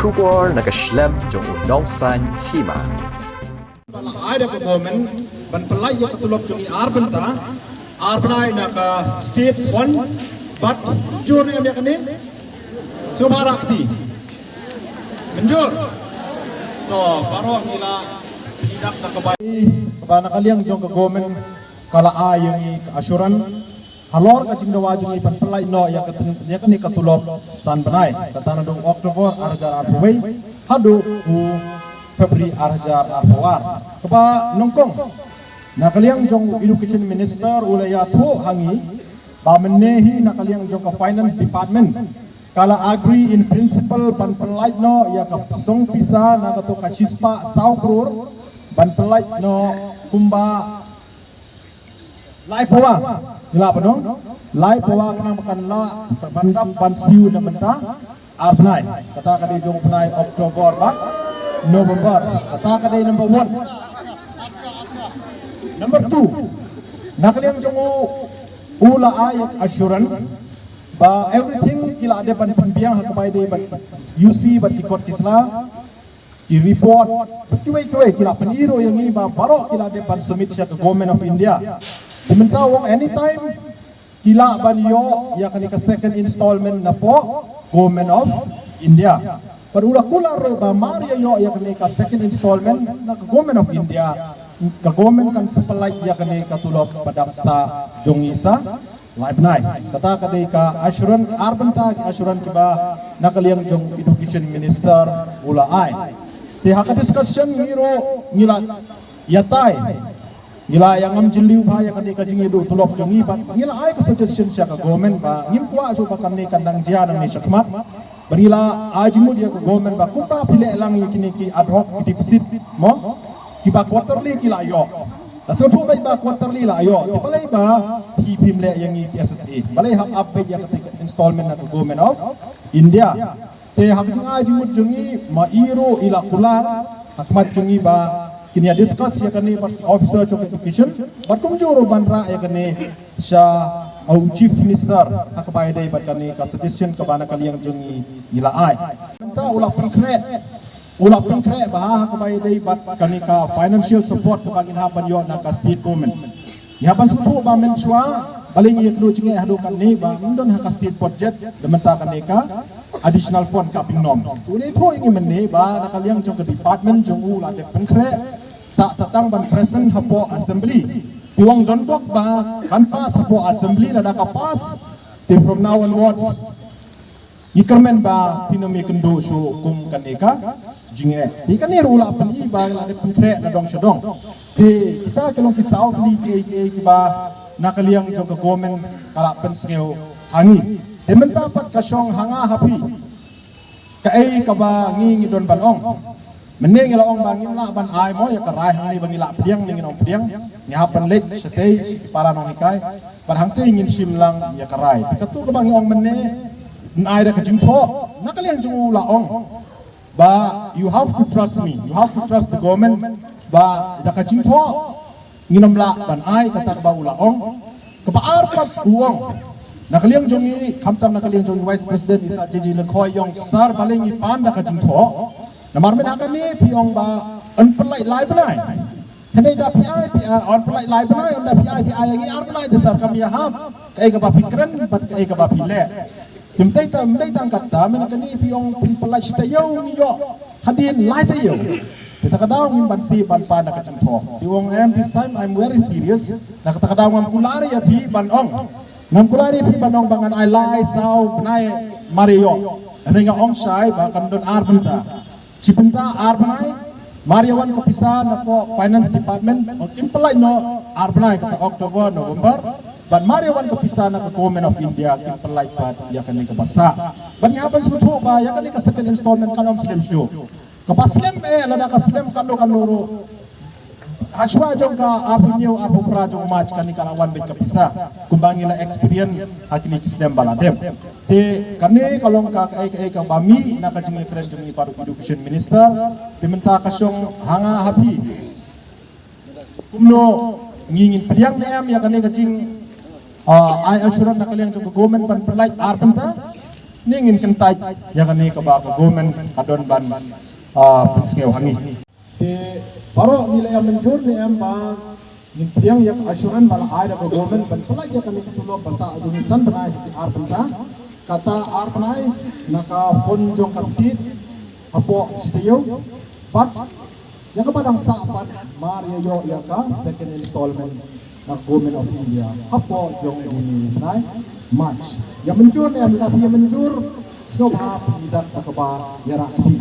bersyukur nak Islam jong unausan hima. Ada ke government ban pelai ya ketulop jong arbenta arbnai nak state fund but jur yang dia kene subarakti menjur to baru gila tidak nak kebai bana kaliang jong ke government kala ayang asuran halor ka jingdawa jong ban pelai no ya kene ketulop san benai katana dong Oktober arjar arwei hadu Februari arjar arwar keba nongkong nakaliang jong education minister ulayatu hangi ba menehi nakaliang jong ka finance department kala agree in principle ban pelait no ya ka song pisa na kato ka chispa 100 crore ban pelait no kumba lai pawa gila pa no lai pawa kanang makan la bandap ban siu na benta arnai kata ka di jong penai Oktober ba November kata ka di number 1 number 2 nakaliang jong ula ayat assurance ba everything kila ada ban pembiang hakapai de ban UC ban kikot kisla ki report betuai kila peniro yang ni ba baro kila ada ban submit ke government of India diminta wong anytime kila ban yo ya kan ke second installment na po government of India perula kula ro ba maria yo ya kan ke second installment na government of India ka government kan supply ya kan ka tulok padaksa jongisa live night kata kadai ka assurance arbenta assurance kiba nakaliang jong education minister ula ai ti haka discussion ngiro ngila yatai ngila yang am jiliu ba ya kadai ka jingido tulok jongi ba ngila ai ka suggestion siya ka government ba ngim kwa so ba kan ni kandang jian ni sakmat barila ajimud ya ka government ba kumpa pile lang yakini ki ad hoc deficit mo kiba quarterly kila yo laso tu bai ba quarterly la yo ti palai ba pim le yang ki SSA balai hak update ya ketika installment na government of India te hak jing ajimur jungi mairo ila kular hakmat jungi ba kini discuss ya kani officer of education barkum juro banra ya kani sa au chief minister hak bai dai barkani ka suggestion ka bana kaliang jungi ila ai ta ulah pengkre bah kabai dai bat kanika financial support pagin haban yo na ka state government ni haban sutu ba men swa baling ye kru jinge hadu kan ni ba ndon ha ka state budget dementa kanika additional fund kaping norms tu le tho ingi men ni ba na kaliang jong ke department jong u la de pengkre sa satang ban present hapo assembly tiwang don bok ba kan pas hapo assembly la ka pas from now onwards ikermen ba pinomi kendo so kum kanika jinge di kan rula pen i ba la de pengkre na dong sedong ti kita kelong ki south li ki ba nakaliang jong ka government kala pen sngeu hangi dementa pat kasong hanga hapi ka ai ka ba ngi don banong meneng ila ong bangin la ban ai mo ya ka rai hang ni bangi la priang ni nong priang ni hapan lek setei para nong ikai par hang te ingin simlang ya ka rai ti katu ka bangi ong menne nai da ka jingtho nakaliang jong la ong ba you have to trust me, you have to trust the government ba da ka jingtho nginom la ban ai kata ba ulaong kapaar pat uong nakaliang jongi kamtam nakaliang jongi vice president isa jeji lekhoy yong sar balengi pan da ka jingtho namar men akan ni piong ba an pelai lai benai henai da pi on pelai lai benai on da pi yang i ar benai desar kami ha kai ka ba pikren bat kai ka ba pile Kimtai tang kata men kani piong pin pelaj tayo niyo hadin lai tayo kita kadaw ngim bansi ban pa na kacengtho diwong this time I'm very serious na kata kadaw ngam kulari ya bi banong ngam kulari bi banong bangan I lai saw nai mario renga ong sai ba kan don arbenta cipenta arbenai mariawan kopisa na po finance department on impelai no arbenai kata Oktober November ban mariawan kopisa na government of India kin pelai pat ya kan ke basa ban ngaban sutu ba ya kan ke second installment kan slim show kapaslem lada kaslem kando kanuro haswa jong ka apnyo apu pra jong match kan kalawan bet kapisa kumbangi la experience hakini kisdem baladem te kani kalong ka ka bami na kajing kren jong iparu education minister timenta kasyong hanga happy kumno ngingin pediang nem ya kani kajing ai assurance na kaliang jong government pan pelai arbenta ningin kentai ya kan ni ka ba ka government kadon ban pensngew hangi di baro nilai yang menjur ni em ba yang yak asuran bala ada ka government ban pala ya kan ni tulo basa ajuni san tanai ti ar benta kata ar tanai naka fonjong kaskit apo sitiyo but yang kepadang sapat Maria yo ya ka second installment ng Government of India hapo jong ini nai March yang menjur yang menjur sino ha pinidak na kaba yarakti